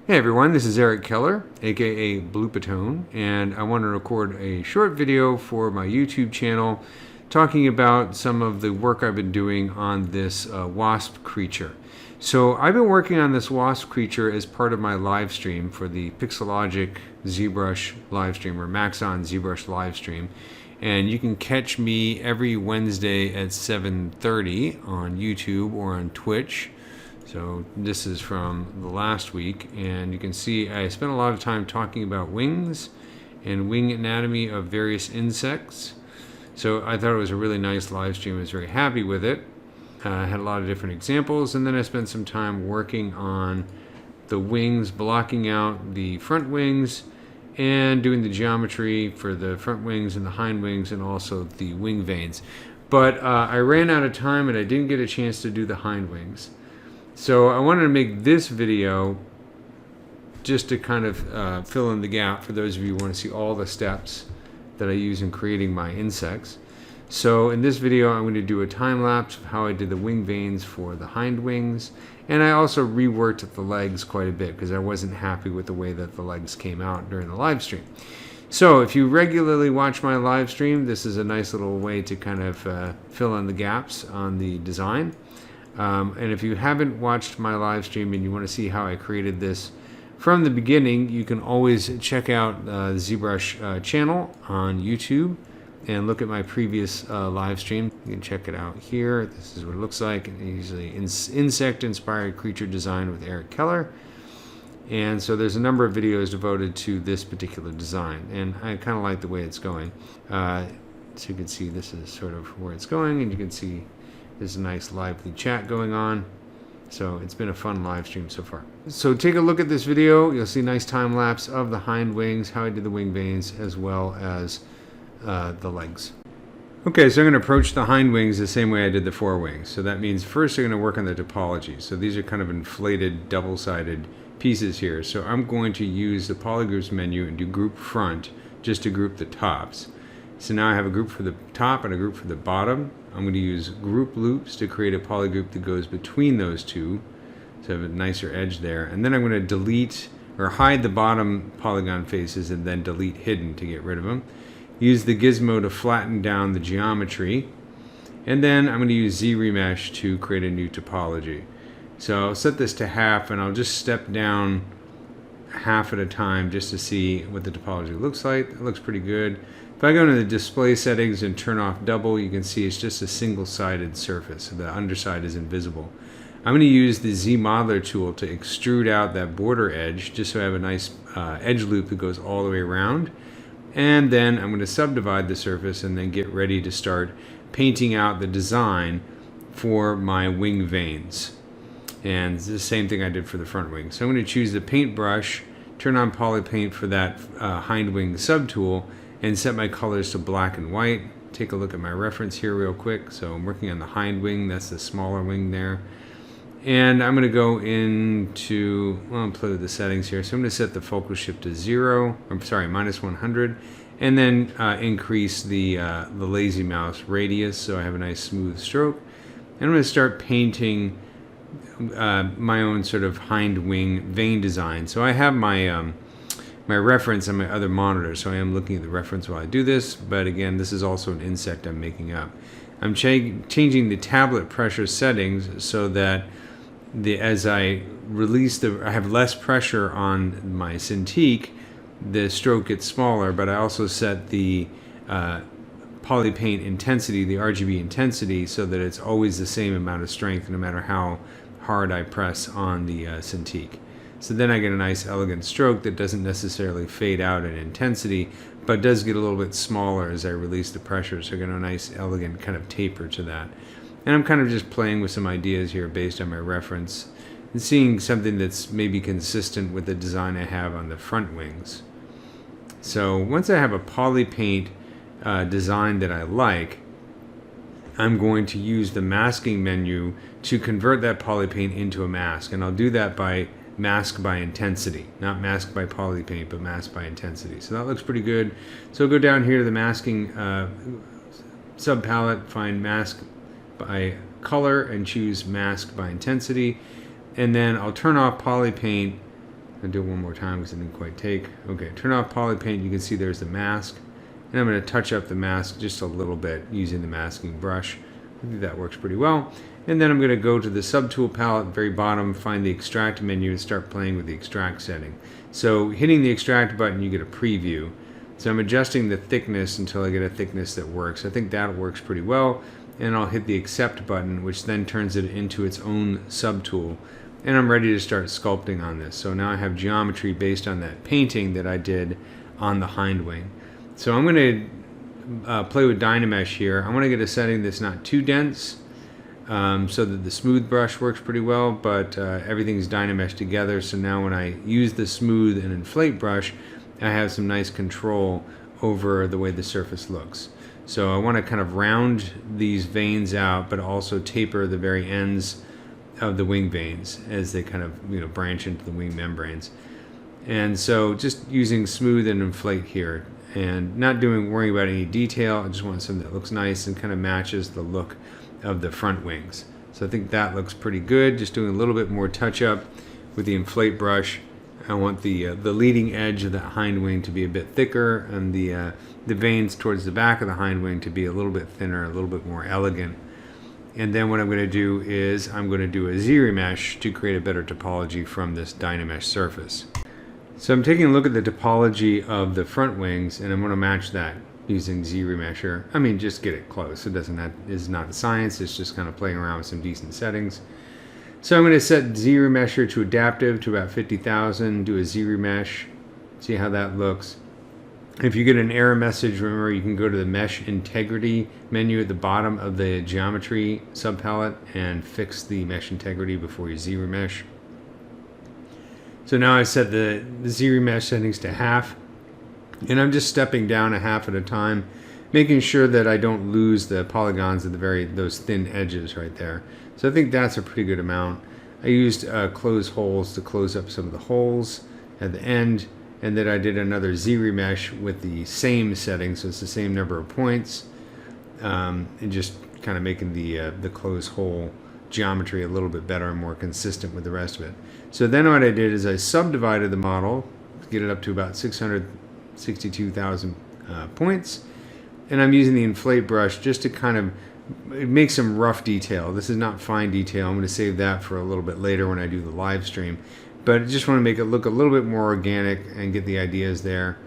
Hey everyone, this is Eric Keller, aka Bloopatone, and I want to record a short video for my YouTube channel talking about some of the work I've been doing on this wasp creature. So I've been working on this wasp creature as part of my live stream for the Pixologic ZBrush Livestream, or Maxon ZBrush Livestream. And you can catch me every Wednesday at 7:30 on YouTube or on Twitch. So this is from the last week, and you can see I spent a lot of time talking about wings and wing anatomy of various insects. So I thought it was a really nice live stream. I was very happy with it. I had a lot of different examples, and then I spent some time working on the wings, blocking out the front wings and doing the geometry for the front wings and the hind wings and also the wing veins. But I ran out of time and I didn't get a chance to do the hind wings. So I wanted to make this video just to kind of fill in the gap for those of you who want to see all the steps that I use in creating my insects. So in this video I'm going to do a time lapse of how I did the wing veins for the hind wings, and I also reworked the legs quite a bit because I wasn't happy with the way that the legs came out during the live stream. So if you regularly watch my live stream, this is a nice little way to kind of fill in the gaps on the design. And if you haven't watched my live stream and you want to see how I created this from the beginning, you can always check out the ZBrush channel on YouTube and look at my previous live stream. You can check it out here. This is what it looks like. Usually insect-inspired creature design with Eric Keller. And so there's a number of videos devoted to this particular design, and I kind of like the way it's going. So you can see this is sort of where it's going, and you can see there's a nice lively chat going on. So it's been a fun live stream so far. So take a look at this video. You'll see a nice time lapse of the hind wings, how I did the wing veins, as well as the legs. Okay, so I'm going to approach the hind wings the same way I did the fore wings. So that means first I'm going to work on the topology. So these are kind of inflated double-sided pieces here. So I'm going to use the polygroups menu and do group front just to group the tops. So now I have a group for the top and a group for the bottom. I'm going to use group loops to create a polygroup that goes between those two, so I have a nicer edge there. And then I'm going to delete or hide the bottom polygon faces and then delete hidden to get rid of them. Use the gizmo to flatten down the geometry. And then I'm going to use ZRemesh to create a new topology. So I'll set this to half, and I'll just step down half at a time just to see what the topology looks like. It looks pretty good. If I go into the display settings and turn off double, you can see it's just a single-sided surface. So the underside is invisible. I'm going to use the Z Modeler tool to extrude out that border edge just so I have a nice edge loop that goes all the way around. And then I'm going to subdivide the surface and then get ready to start painting out the design for my wing veins. And it's the same thing I did for the front wing. So I'm going to choose the paintbrush, turn on polypaint for that hind wing subtool, and set my colors to black and white. Take a look at my reference here real quick. So I'm working on the hind wing, that's the smaller wing there. And I'm going to go into, well, I'll play with the settings here. So I'm going to set the focal shift to minus 100, and then increase the lazy mouse radius so I have a nice smooth stroke. And I'm going to start painting my own sort of hind wing vein design. So I have my my reference on my other monitor, so I am looking at the reference while I do this, but again, this is also an insect I'm making up. I'm changing the tablet pressure settings so that as I release I have less pressure on my Cintiq, the stroke gets smaller, but I also set the polypaint intensity, the RGB intensity, so that it's always the same amount of strength no matter how hard I press on the Cintiq. So then I get a nice elegant stroke that doesn't necessarily fade out in intensity, but does get a little bit smaller as I release the pressure, so I get a nice elegant kind of taper to that. And I'm kind of just playing with some ideas here based on my reference and seeing something that's maybe consistent with the design I have on the front wings. So once I have a polypaint design that I like, I'm going to use the masking menu to convert that polypaint into a mask, and I'll do that by mask by intensity, not mask by polypaint, but mask by intensity. So that looks pretty good. So I'll go down here to the masking sub palette, find mask by color, and choose mask by intensity, and then I'll turn off polypaint I'll do it one more time because it didn't quite take. Okay, turn off poly paint. You can see there's the mask. And I'm going to touch up the mask just a little bit using the masking brush. I think that works pretty well. And then I'm going to go to the subtool palette, very bottom, find the extract menu, and start playing with the extract setting. So hitting the extract button, you get a preview. So I'm adjusting the thickness until I get a thickness that works. I think that works pretty well. And I'll hit the accept button, which then turns it into its own subtool. And I'm ready to start sculpting on this. So now I have geometry based on that painting that I did on the hind wing. So I'm going to play with Dynamesh here. I want to get a setting that's not too dense, so that the smooth brush works pretty well, but everything's Dynamesh together. So now when I use the smooth and inflate brush, I have some nice control over the way the surface looks. So I want to kind of round these veins out, but also taper the very ends of the wing veins as they kind of branch into the wing membranes. And so just using smooth and inflate here, and not worrying about any detail. I just want something that looks nice and kind of matches the look of the front wings. So I think that looks pretty good. Just doing a little bit more touch up with the inflate brush. I want the leading edge of the hind wing to be a bit thicker, and the veins towards the back of the hind wing to be a little bit thinner, a little bit more elegant. And then what I'm going to do is I'm going to do a ZRemesh to create a better topology from this Dynamesh surface. So I'm taking a look at the topology of the front wings, and I'm going to match that using ZRemesher. I mean, just get it close. It's not science. It's just kind of playing around with some decent settings. So I'm going to set ZRemesher to adaptive to about 50,000. Do a ZRemesh. See how that looks. If you get an error message, remember you can go to the Mesh Integrity menu at the bottom of the Geometry subpalette and fix the mesh integrity before you ZRemesh. So now I set the ZRemesh settings to half, and I'm just stepping down a half at a time, making sure that I don't lose the polygons at those thin edges right there. So I think that's a pretty good amount. I used close holes to close up some of the holes at the end, and then I did another ZRemesh with the same setting, so it's the same number of points, and just kind of making the close hole geometry a little bit better and more consistent with the rest of it. So then what I did is I subdivided the model to get it up to about 662,000 points, and I'm using the inflate brush just to kind of make some rough detail. This is not fine detail. I'm going to save that for a little bit later when I do the live stream, but I just want to make it look a little bit more organic and get the ideas there.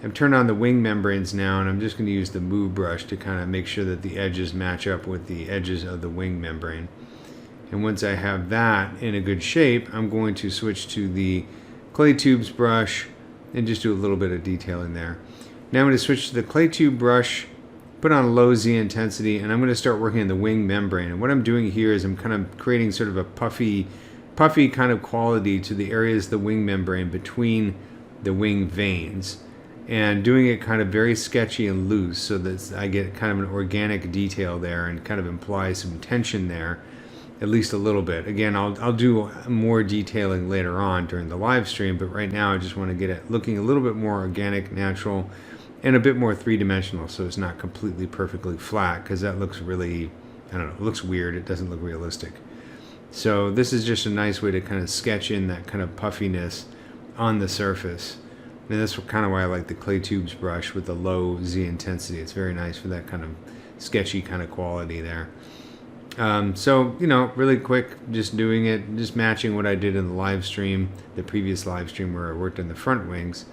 I've turned on the wing membranes now, and I'm just going to use the move brush to kind of make sure that the edges match up with the edges of the wing membrane. And once I have that in a good shape, I'm going to switch to the clay tubes brush and just do a little bit of detailing there. Now I'm going to switch to the clay tube brush, put on low Z intensity, and I'm going to start working on the wing membrane. And what I'm doing here is I'm kind of creating sort of a puffy kind of quality to the areas of the wing membrane between the wing veins, and doing it kind of very sketchy and loose so that I get kind of an organic detail there and kind of imply some tension there, at least a little bit. Again, I'll do more detailing later on during the live stream, but right now I just want to get it looking a little bit more organic, natural, and a bit more three-dimensional, so it's not completely perfectly flat, because that looks really, I don't know, it looks weird. It doesn't look realistic. So this is just a nice way to kind of sketch in that kind of puffiness on the surface. And that's kind of why I like the clay tubes brush with the low Z intensity. It's very nice for that kind of sketchy kind of quality there. So, really quick, just doing it, just matching what I did in the live stream, the previous live stream where I worked on the front wings,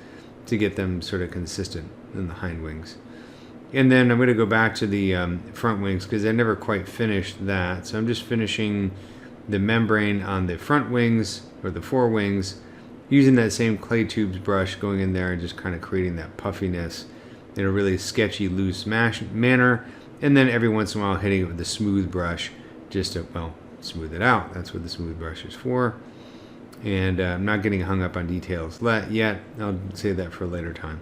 to get them sort of consistent in the hind wings. And then I'm going to go back to the front wings because I never quite finished that. So I'm just finishing the membrane on the front wings, or the forewings, using that same clay tubes brush, going in there and just kind of creating that puffiness in a really sketchy, loose manner. And then every once in a while hitting it with the smooth brush just to, well, smooth it out. That's what the smooth brush is for. And I'm not getting hung up on details yet. I'll save that for a later time.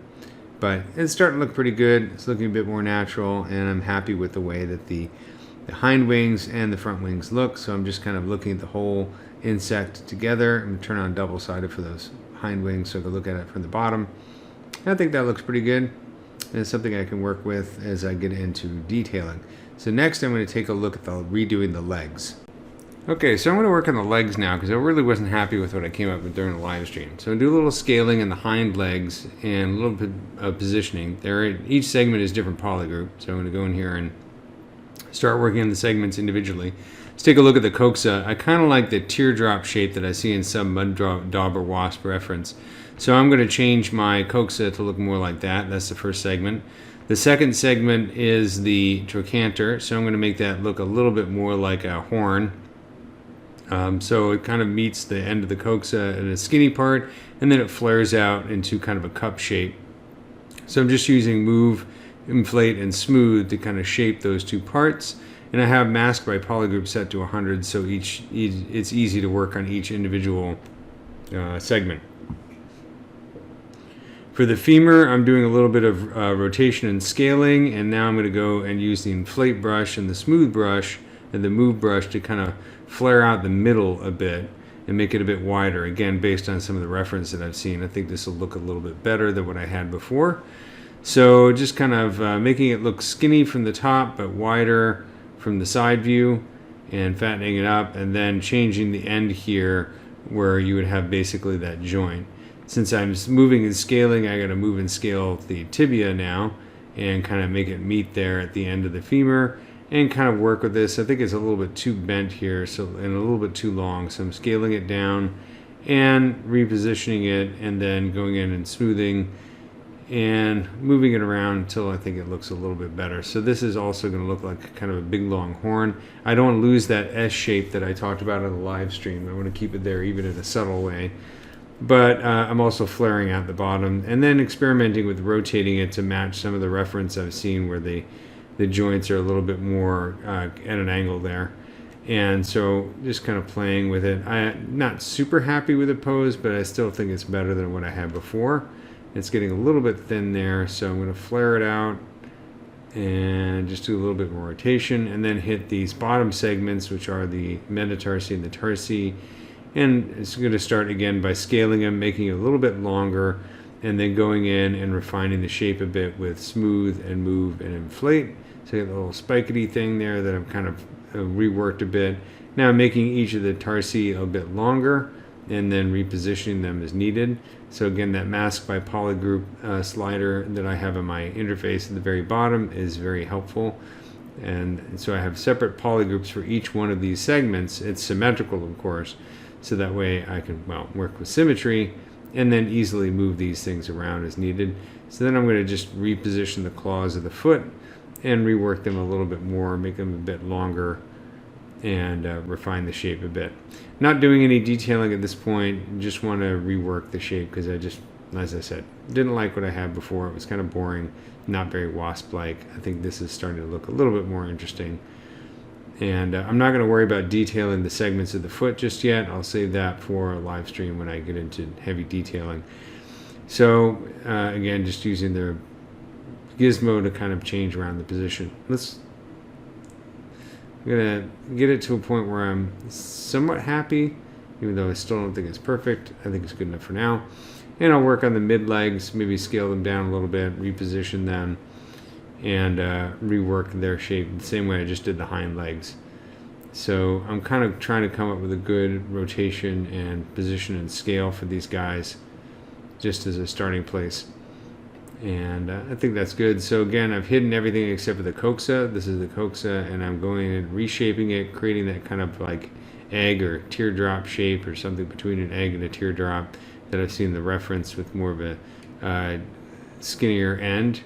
But it's starting to look pretty good. It's looking a bit more natural, and I'm happy with the way that the hind wings and the front wings look. So I'm just kind of looking at the whole insect together. I'm going to turn on double-sided for those hind wings so I can look at it from the bottom. I think that looks pretty good. And it's something I can work with as I get into detailing. So next I'm going to take a look at redoing the legs. Okay, so I'm going to work on the legs now because I really wasn't happy with what I came up with during the live stream. So do a little scaling in the hind legs and a little bit of positioning. Each segment is different polygroup, so I'm going to go in here and start working on the segments individually. Let's take a look at the coxa. I kind of like the teardrop shape that I see in some mud dauber wasp reference. So I'm going to change my coxa to look more like that. That's the first segment. The second segment is the trochanter, so I'm going to make that look a little bit more like a horn. So it kind of meets the end of the coxa at a skinny part, and then it flares out into kind of a cup shape. So I'm just using move, inflate, and smooth to kind of shape those two parts. And I have mask by polygroup set to 100, so it's easy to work on each individual segment. For the femur, I'm doing a little bit of rotation and scaling, and now I'm going to go and use the inflate brush and the smooth brush and the move brush to kind of flare out the middle a bit and make it a bit wider. Again, based on some of the reference that I've seen, I think this will look a little bit better than what I had before. So just kind of making it look skinny from the top but wider from the side view and fattening it up, and then changing the end here where you would have basically that joint. Since I'm moving and scaling, I got to move and scale the tibia now and kind of make it meet there at the end of the femur and kind of work with this. I think it's a little bit too bent here, and a little bit too long, so I'm scaling it down and repositioning it, and then going in and smoothing and moving it around until I think it looks a little bit better. So this is also going to look like kind of a big long horn. I don't want to lose that S shape that I talked about in the live stream. I want to keep it there even in a subtle way. But I'm also flaring out the bottom and then experimenting with rotating it to match some of the reference I've seen where the joints are a little bit more at an angle there. And so just kind of playing with it. I'm not super happy with the pose, but I still think it's better than what I had before. It's getting a little bit thin there, so I'm going to flare it out and just do a little bit more rotation, and then hit these bottom segments, which are the metatarsi and the tarsi. And it's going to start again by scaling them, making it a little bit longer, and then going in and refining the shape a bit with smooth and move and inflate. So you get a little spikety thing there that I've kind of reworked a bit. Now I'm making each of the tarsi a bit longer and then repositioning them as needed. So again, that mask by polygroup slider that I have in my interface at the very bottom is very helpful. And so I have separate polygroups for each one of these segments. It's symmetrical, of course, so that way I can, well, work with symmetry and then easily move these things around as needed. So then I'm going to just reposition the claws of the foot and rework them a little bit more, make them a bit longer, and refine the shape a bit. Not doing any detailing at this point, just want to rework the shape because I just, as I said, didn't like what I had before. It was kind of boring, not very wasp-like. I think this is starting to look a little bit more interesting. And I'm not going to worry about detailing the segments of the foot just yet. I'll save that for a live stream when I get into heavy detailing. So again, just using the gizmo to kind of change around the position. I'm going to get it to a point where I'm somewhat happy, even though I still don't think it's perfect. I think it's good enough for now. And I'll work on the mid legs, maybe scale them down a little bit, reposition them, and rework their shape the same way I just did the hind legs. So I'm kind of trying to come up with a good rotation and position and scale for these guys just as a starting place. And I think that's good. So again, I've hidden everything except for the coxa. This is the coxa, and I'm going and reshaping it, creating that kind of like egg or teardrop shape or something between an egg and a teardrop that I've seen the reference with more of a skinnier end.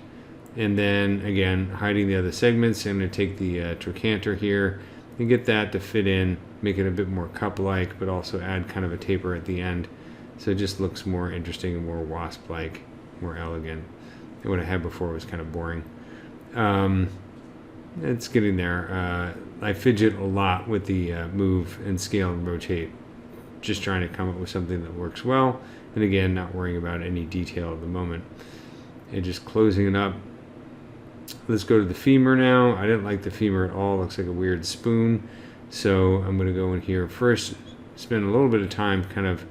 And then again, hiding the other segments. I'm going to take the trochanter here and get that to fit in, make it a bit more cup-like, but also add kind of a taper at the end. So it just looks more interesting and more wasp-like, more elegant. What I had before was kind of boring. It's getting there. I fidget a lot with the move and scale and rotate, just trying to come up with something that works well. And again, not worrying about any detail at the moment. And just closing it up. Let's go to the femur now. I didn't like the femur at all. It looks like a weird spoon. So I'm going to go in here first, spend a little bit of time kind of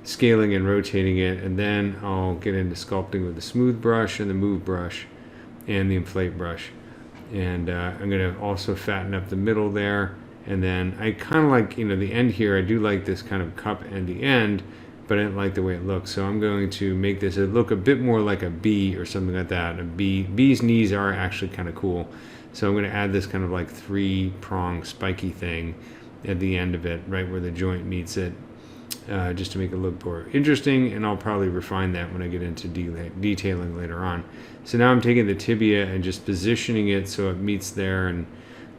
scaling and rotating it, and then I'll get into sculpting with the smooth brush and the move brush and the inflate brush. And I'm going to also fatten up the middle there And then I kind of like, you know, the end here, I do like this kind of cup at the end, but I didn't like the way it looks. So I'm going to make this look a bit more like a bee or something like that. A bee, bee's knees are actually kind of cool. So I'm going to add this kind of like 3-prong spiky thing at the end of it, right where the joint meets it, just to make it look more interesting. And I'll probably refine that when I get into detailing later on. So now I'm taking the tibia and just positioning it so it meets there, and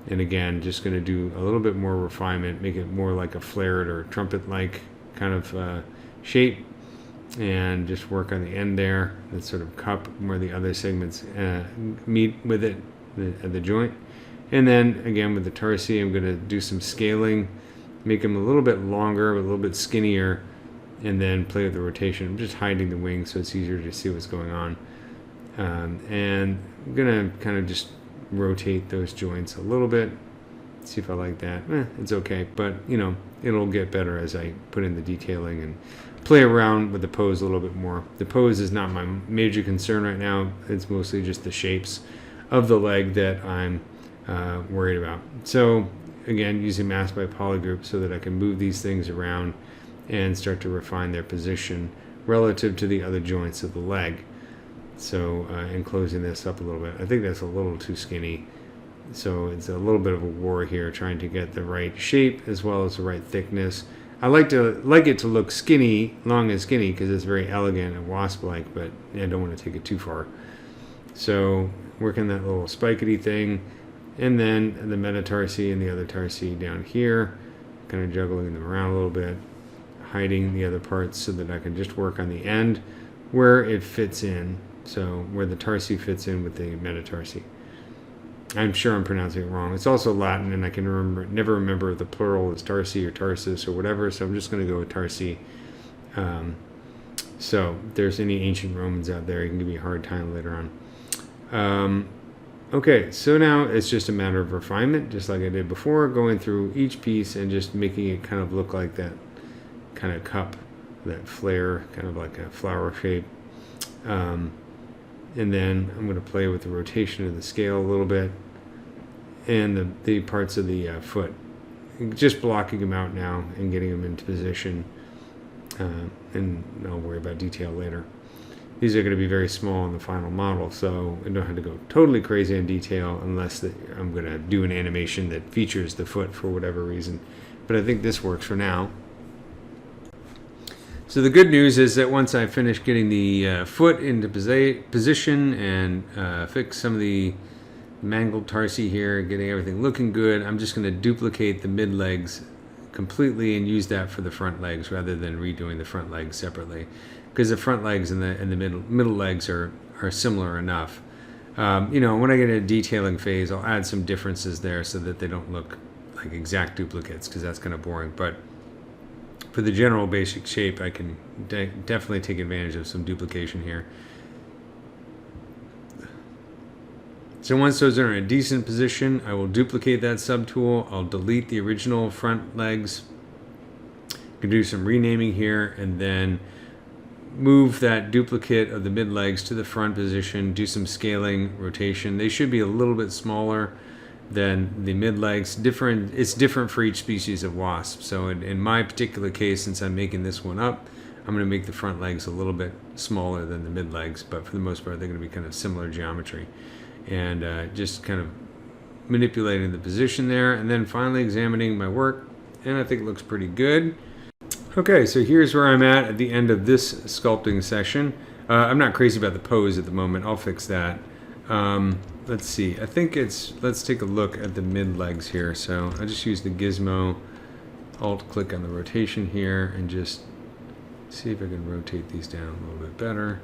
again, just going to do a little bit more refinement, make it more like a flared or trumpet-like kind of shape, and just work on the end there, that sort of cup where the other segments meet with it at the joint. And then again with the tarsi, I'm going to do some scaling, make them a little bit longer, a little bit skinnier, and then play with the rotation. I'm just hiding the wings so it's easier to see what's going on. And I'm going to kind of just rotate those joints a little bit, see if I like that. It's okay, but you know, it'll get better as I put in the detailing and play around with the pose a little bit more. The pose is not my major concern right now. It's mostly just the shapes of the leg that I'm worried about. So again, using mask by polygroup so that I can move these things around and start to refine their position relative to the other joints of the leg. So enclosing this up a little bit. I think that's a little too skinny. So it's a little bit of a war here, trying to get the right shape as well as the right thickness. I like it to look skinny, long and skinny, because it's very elegant and wasp-like, but I don't want to take it too far. So working that little spikety thing, and then the metatarsi and the other tarsi down here, kind of juggling them around a little bit, hiding the other parts so that I can just work on the end where it fits in. So where the tarsi fits in with the metatarsi. I'm sure I'm pronouncing it wrong. It's also Latin, and I can never remember if the plural is tarsi or tarsus or whatever, so I'm just going to go with tarsi. So if there's any ancient Romans out there, you can give me a hard time later on. Okay, so now it's just a matter of refinement, just like I did before, going through each piece and just making it kind of look like that kind of cup, that flare, kind of like a flower shape. And then I'm going to play with the rotation of the scale a little bit, and the parts of the foot, just blocking them out now and getting them into position, and I'll worry about detail later. These are going to be very small in the final model, so I don't have to go totally crazy on detail unless I'm going to do an animation that features the foot for whatever reason. But I think this works for now. So the good news is that once I finish getting the foot into position and fix some of the mangled tarsi here, getting everything looking good, I'm just going to duplicate the mid legs completely and use that for the front legs rather than redoing the front legs separately, because the front legs and the middle legs are similar enough. You know, when I get into a detailing phase, I'll add some differences there so that they don't look like exact duplicates, because that's kind of boring. But for the general basic shape, I can definitely take advantage of some duplication here. So once those are in a decent position, I will duplicate that subtool. I'll delete the original front legs. I can do some renaming here, and then move that duplicate of the mid legs to the front position, do some scaling, rotation. They should be a little bit smaller than the mid legs. It's different for each species of wasp. So in my particular case, since I'm making this one up, I'm going to make the front legs a little bit smaller than the mid legs, but for the most part they're going to be kind of similar geometry, and just kind of manipulating the position there, and then finally examining my work, and I think it looks pretty good. Okay, so here's where I'm at the end of this sculpting session. I'm not crazy about the pose at the moment. I'll fix that. Let's see, I think let's take a look at the mid legs here. So I just use the gizmo, alt click on the rotation here, and just see if I can rotate these down a little bit better.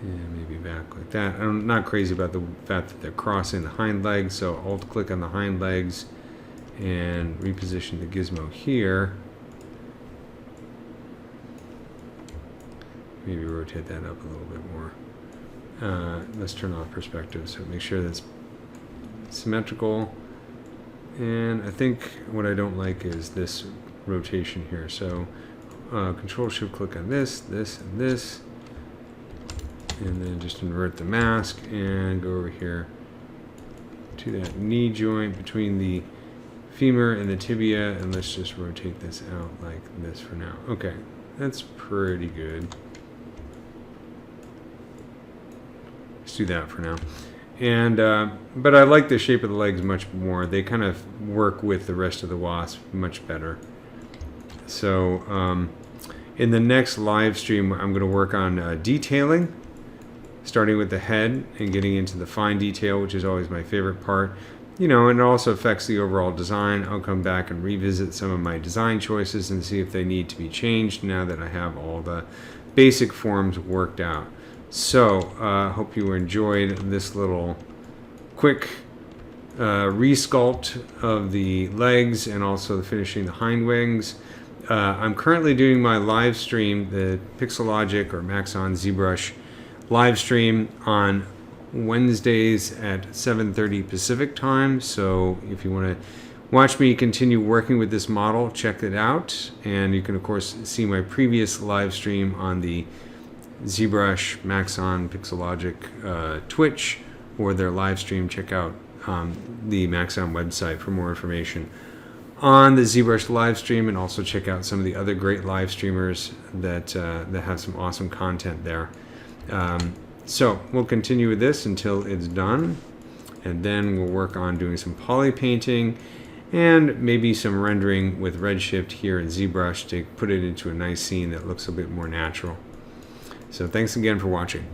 And maybe back like that. I'm not crazy about the fact that they're crossing the hind legs, so alt click on the hind legs and reposition the gizmo here. Maybe rotate that up a little bit more. Let's turn off perspective, so make sure that's symmetrical. And I think what I don't like is this rotation here. So Control Shift click on this, this, and this, and then just invert the mask and go over here to that knee joint between the femur and the tibia, and let's just rotate this out like this for now. Okay, that's pretty good. Let's do that for now. And but I like the shape of the legs much more. They kind of work with the rest of the Wasp much better. So in the next live stream, I'm going to work on detailing, starting with the head and getting into the fine detail, which is always my favorite part. You know, and it also affects the overall design. I'll come back and revisit some of my design choices and see if they need to be changed now that I have all the basic forms worked out. So, hope you enjoyed this little quick resculpt of the legs and also finishing the hind wings. I'm currently doing my live stream, the Pixologic or Maxon ZBrush live stream on Wednesdays at 7:30 Pacific time. So if you want to watch me continue working with this model, check it out. And you can of course see my previous live stream on the ZBrush, Maxon, Pixologic Twitch, or their live stream. Check out the Maxon website for more information on the ZBrush live stream, and also check out some of the other great live streamers that have some awesome content there. So we'll continue with this until it's done, and then we'll work on doing some poly painting and maybe some rendering with Redshift here in ZBrush to put it into a nice scene that looks a bit more natural. So thanks again for watching.